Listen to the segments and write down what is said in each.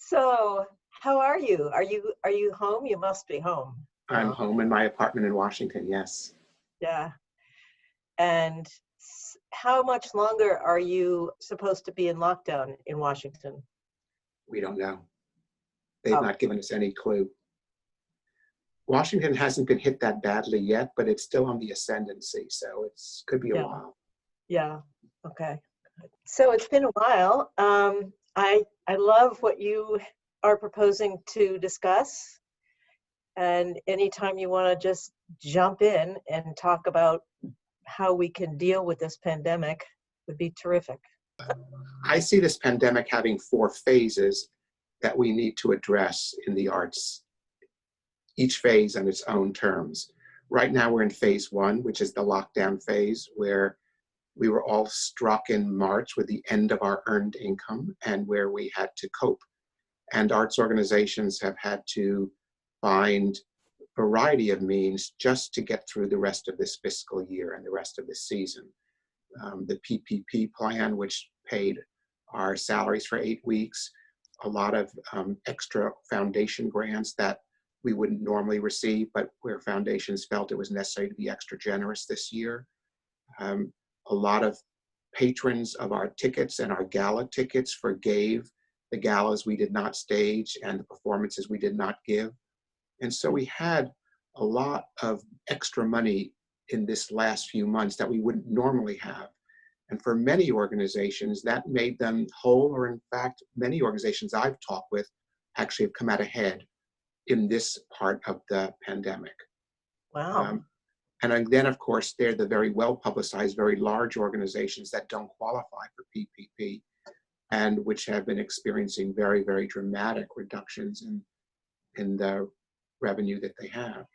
So, how are you? Are you home? You must be home. I'm home in my apartment in Washington, yes. Yeah. And how much longer are you supposed to be in lockdown in Washington? We don't know. They've Oh, not given us any clue. Washington hasn't been hit that badly yet, but it's still on the ascendancy, so it's could be a yeah. while. Yeah. Okay. So it's been a while. I love what you are proposing to discuss. And anytime you want to just jump in and talk about how we can deal with this pandemic would be terrific. I see this pandemic having four phases that we need to address in the arts, each phase on its own terms. Right now we're in phase one, which is the lockdown phase, where we were all struck in March with the end of our earned income and where we had to cope. And arts organizations have had to find a variety of means just to get through the rest of this fiscal year and the rest of this season. The PPP plan, which paid our salaries for 8 weeks, a lot of extra foundation grants that we wouldn't normally receive, but where foundations felt it was necessary to be extra generous this year. A lot of patrons of our tickets and our gala tickets forgave the galas we did not stage and the performances we did not give. And so we had a lot of extra money in this last few months that we wouldn't normally have. And for many organizations, that made them whole, or in fact, many organizations I've talked with actually have come out ahead in this part of the pandemic. Wow. And then, of course, they're the very well-publicized, very large organizations that don't qualify for PPP and which have been experiencing very, very dramatic reductions in the revenue that they have.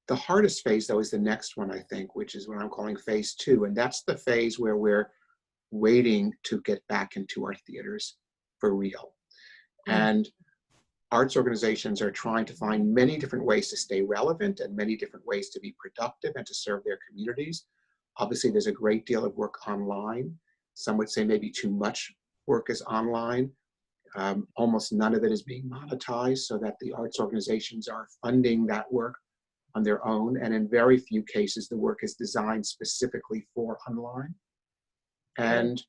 The hardest phase, though, is the next one, I think, which is what I'm calling phase two. And that's the phase where we're waiting to get back into our theaters for real. And arts organizations are trying to find many different ways to stay relevant and many different ways to be productive and to serve their communities. Obviously, there's a great deal of work online. Some would say maybe too much work is online. Almost none of it is being monetized, so that the arts organizations are funding that work on their own. And in very few cases, the work is designed specifically for online. And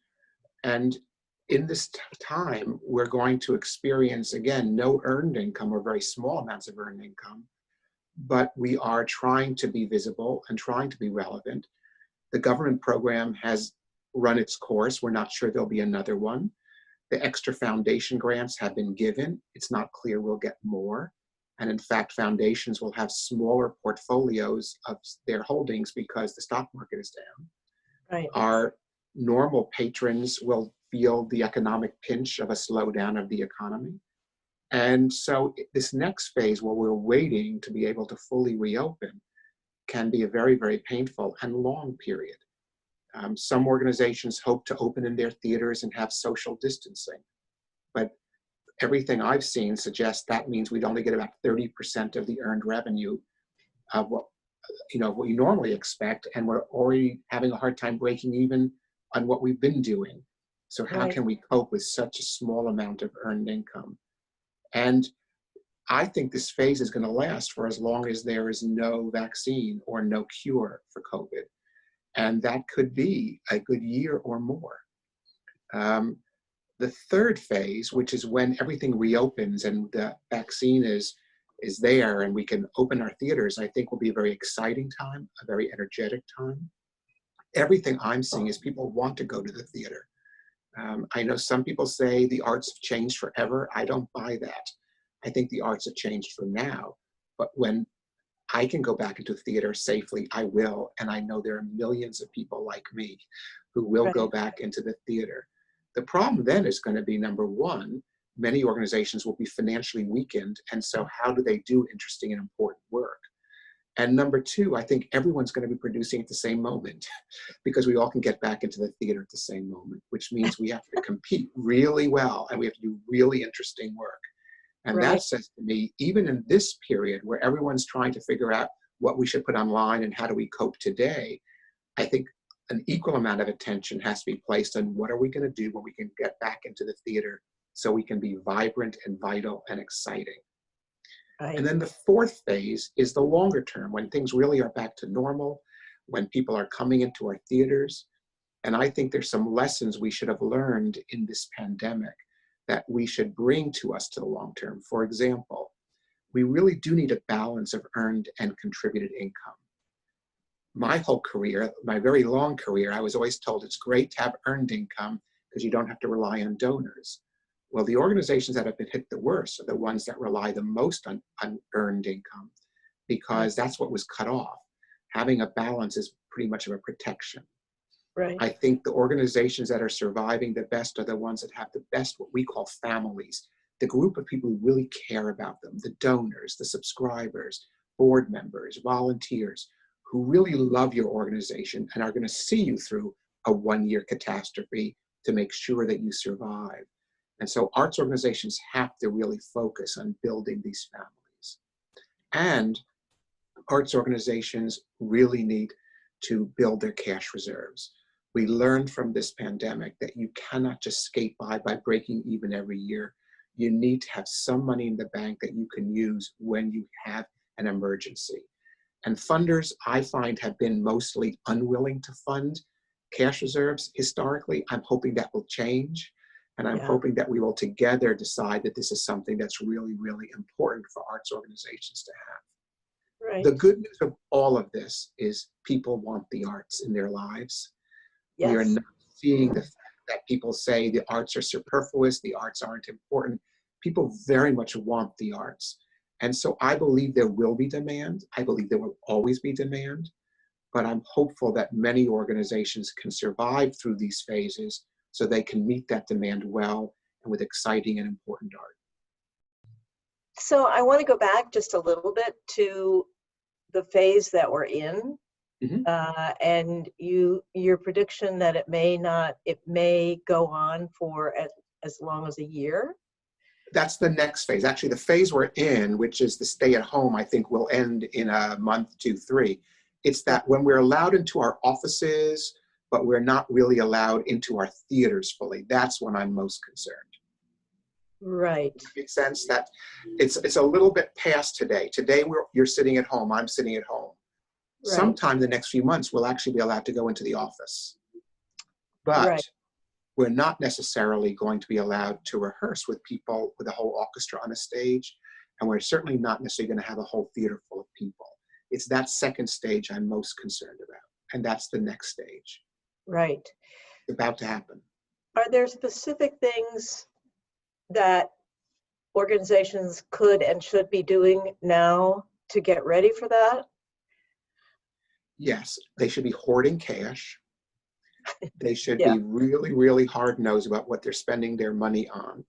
in this time, we're going to experience, again, no earned income or very small amounts of earned income, but we are trying to be visible and trying to be relevant. The government program has run its course. We're not sure there'll be another one. The extra foundation grants have been given. It's not clear we'll get more. And in fact, foundations will have smaller portfolios of their holdings because the stock market is down. Right. Our normal patrons will feel the economic pinch of a slowdown of the economy. And so this next phase, where we're waiting to be able to fully reopen, can be a very, very painful and long period. Some organizations hope to open in their theaters and have social distancing, but everything I've seen suggests that means we'd only get about 30% of the earned revenue of what you normally expect, and we're already having a hard time breaking even on what we've been doing. So how can we cope with such a small amount of earned income? And I think this phase is going to last for as long as there is no vaccine or no cure for COVID. And that could be a good year or more. The third phase, which is when everything reopens and the vaccine is there and we can open our theaters, I think will be a very exciting time, a very energetic time. Everything I'm seeing is people want to go to the theater. I know some people say the arts have changed forever. I don't buy that. I think the arts have changed for now. But when I can go back into theater safely, I will. And I know there are millions of people like me who will go back into the theater. The problem then is going to be, number one, many organizations will be financially weakened. And so how do they do interesting and important work? And number two, I think everyone's going to be producing at the same moment because we all can get back into the theater at the same moment, which means we have to compete really well and we have to do really interesting work. And that says to me, even in this period where everyone's trying to figure out what we should put online and how do we cope today, I think an equal amount of attention has to be placed on what are we going to do when we can get back into the theater so we can be vibrant and vital and exciting. And Right. then the fourth phase is the longer term, when things really are back to normal, when people are coming into our theaters. And I think there's some lessons we should have learned in this pandemic that we should bring to us to the long term. For example, we really do need a balance of earned and contributed income. My whole career, my very long career, I was always told it's great to have earned income because you don't have to rely on donors. Well, the organizations that have been hit the worst are the ones that rely the most on earned income, because that's what was cut off. Having a balance is pretty much of a protection. Right. I think the organizations that are surviving the best are the ones that have the best, what we call families, the group of people who really care about them, the donors, the subscribers, board members, volunteers, who really love your organization and are going to see you through a one-year catastrophe to make sure that you survive. And so arts organizations have to really focus on building these families. And arts organizations really need to build their cash reserves. We learned from this pandemic that you cannot just skate by breaking even every year. You need to have some money in the bank that you can use when you have an emergency. And funders, I find, have been mostly unwilling to fund cash reserves historically. I'm hoping that will change. And I'm hoping that we will together decide that this is something that's really, really important for arts organizations to have. Right. The good news of all of this is people want the arts in their lives. We are Yes. not seeing the fact that people say the arts are superfluous, the arts aren't important. People very much want the arts. And so I believe there will be demand. I believe there will always be demand. But I'm hopeful that many organizations can survive through these phases so they can meet that demand well and with exciting and important art. So I want to go back just a little bit to the phase that we're in, and your prediction that it may go on for as long as a year. That's the next phase. Actually, the phase we're in, which is the stay at home, I think will end in a month, 2, 3. It's that when we're allowed into our offices, but we're not really allowed into our theaters fully, that's when I'm most concerned. Right. Does that make sense? That it's a little bit past today. Today you're sitting at home, I'm sitting at home. Right. Sometime the next few months, we'll actually be allowed to go into the office. But we're not necessarily going to be allowed to rehearse with people, with a whole orchestra on a stage. And we're certainly not necessarily going to have a whole theater full of people. It's that second stage I'm most concerned about. And that's the next stage. Right. It's about to happen. Are there specific things that organizations could and should be doing now to get ready for that? Yes, they should be hoarding cash. They should be really, really hard-nosed about what they're spending their money on.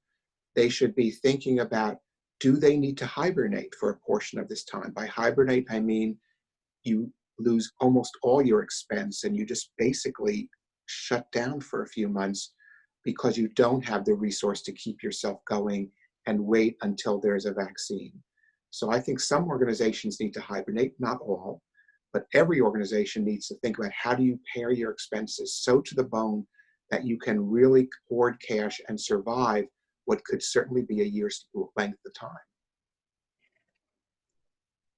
They should be thinking about, do they need to hibernate for a portion of this time? By hibernate, I mean you lose almost all your expense and you just basically shut down for a few months because you don't have the resource to keep yourself going and wait until there's a vaccine. So I think some organizations need to hibernate, not all, but every organization needs to think about how do you pare your expenses so to the bone that you can really hoard cash and survive what could certainly be a year's length of time.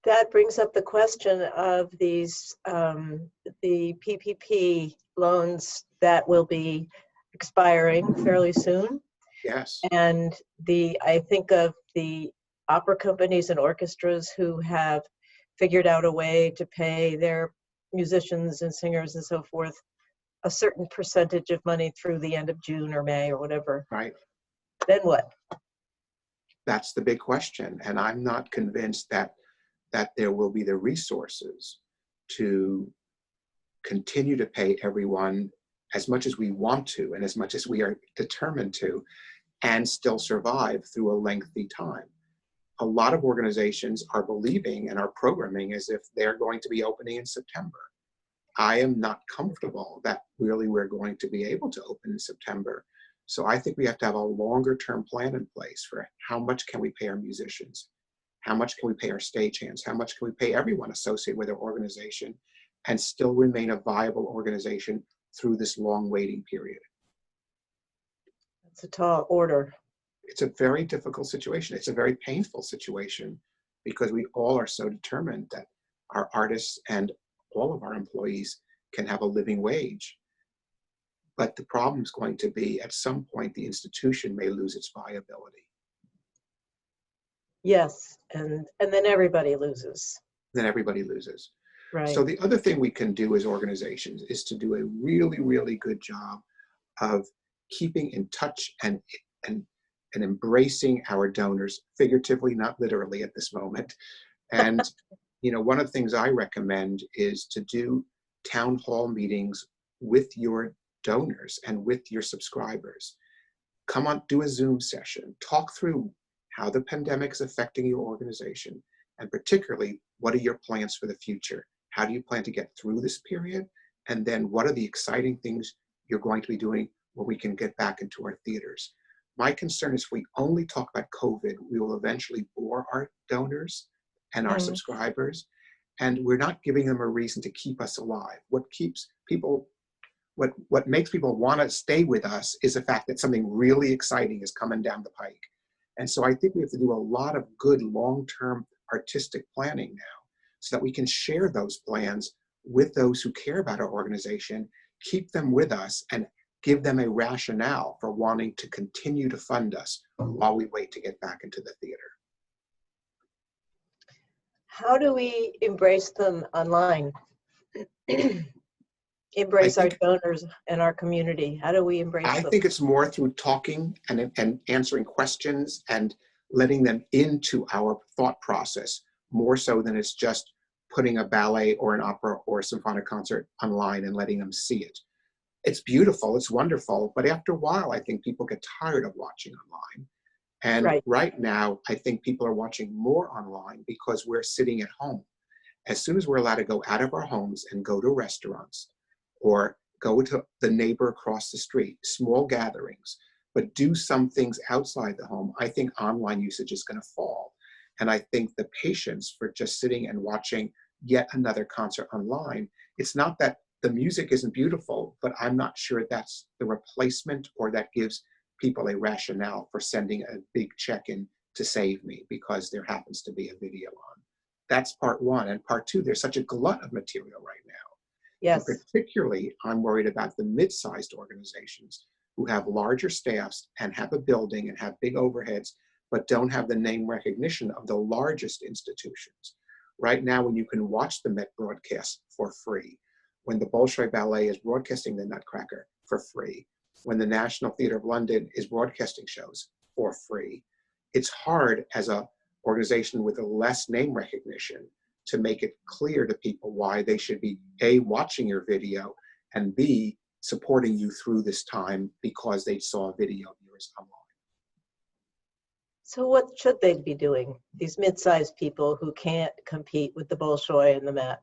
That brings up the question of these, the PPP loans that will be expiring fairly soon. Yes. And I think of the opera companies and orchestras who have figured out a way to pay their musicians and singers and so forth a certain percentage of money through the end of June or May or whatever. Right. Then what? That's the big question. And I'm not convinced that there will be the resources to continue to pay everyone as much as we want to and as much as we are determined to, and still survive through a lengthy time. A lot of organizations are believing and are programming as if they're going to be opening in September. I am not comfortable that really we're going to be able to open in September. So I think we have to have a longer term plan in place for how much can we pay our musicians? How much can we pay our stagehands? How much can we pay everyone associated with our organization and still remain a viable organization through this long waiting period? It's a tall order. it's a very difficult situation. It's a very painful situation because we all are so determined that our artists and all of our employees can have a living wage. But the problem is going to be at some point the institution may lose its viability. Yes, and then everybody loses. Then everybody loses. Right. So the other thing we can do as organizations is to do a really, really good job of keeping in touch and embracing our donors, figuratively, not literally at this moment. And one of the things I recommend is to do town hall meetings with your donors and with your subscribers. Come on, do a Zoom session, talk through how the pandemic is affecting your organization, and particularly, what are your plans for the future? How do you plan to get through this period? And then what are the exciting things you're going to be doing when we can get back into our theaters? My concern is if we only talk about COVID, we will eventually bore our donors and our subscribers, and we're not giving them a reason to keep us alive. What keeps people, what makes people want to stay with us is the fact that something really exciting is coming down the pike. And so I think we have to do a lot of good long-term artistic planning now so that we can share those plans with those who care about our organization, keep them with us, and give them a rationale for wanting to continue to fund us while we wait to get back into the theater. How do we embrace them online? Embrace our donors and our community. How do we embrace them? I think it's more through talking and answering questions and letting them into our thought process, more so than it's just putting a ballet or an opera or a symphonic concert online and letting them see it. It's beautiful, it's wonderful, but after a while, I think people get tired of watching online. And right now, I think people are watching more online because we're sitting at home. As soon as we're allowed to go out of our homes and go to restaurants or go to the neighbor across the street, small gatherings, but do some things outside the home, I think online usage is going to fall. And I think the patience for just sitting and watching yet another concert online, it's not that the music isn't beautiful, but I'm not sure that's the replacement or that gives people a rationale for sending a big check in to save me because there happens to be a video on. That's part one. And part two, there's such a glut of material right now. Yes. And particularly, I'm worried about the mid-sized organizations who have larger staffs and have a building and have big overheads, but don't have the name recognition of the largest institutions. Right now, when you can watch the Met broadcast for free, when the Bolshoi Ballet is broadcasting the Nutcracker for free, when the National Theatre of London is broadcasting shows for free, it's hard as an organization with a less name recognition to make it clear to people why they should be A, watching your video, and B, supporting you through this time because they saw a video of yours online. So what should they be doing, these mid-sized people who can't compete with the Bolshoi and the Met?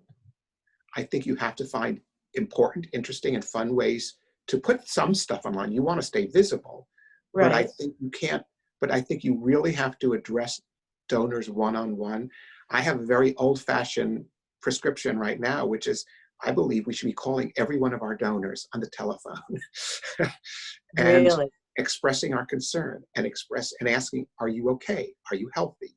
I think you have to find important, interesting, and fun ways to put some stuff online. You want to stay visible, but I think you can't, but I think you really have to address donors one-on-one. I have a very old-fashioned prescription right now, which is I believe we should be calling every one of our donors on the telephone and expressing our concern and asking, are you okay? Are you healthy?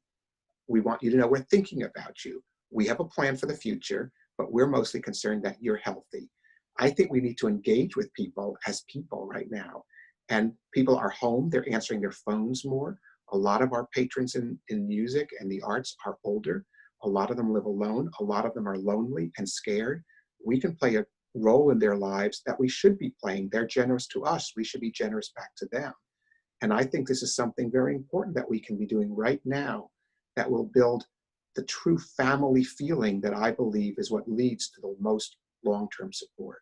We want you to know we're thinking about you. We have a plan for the future, but we're mostly concerned that you're healthy. I think we need to engage with people as people right now. And people are home, they're answering their phones more. A lot of our patrons in music and the arts are older. A lot of them live alone. A lot of them are lonely and scared. We can play a role in their lives that we should be playing. They're generous to us. We should be generous back to them. And I think this is something very important that we can be doing right now that will build the true family feeling that I believe is what leads to the most long-term support.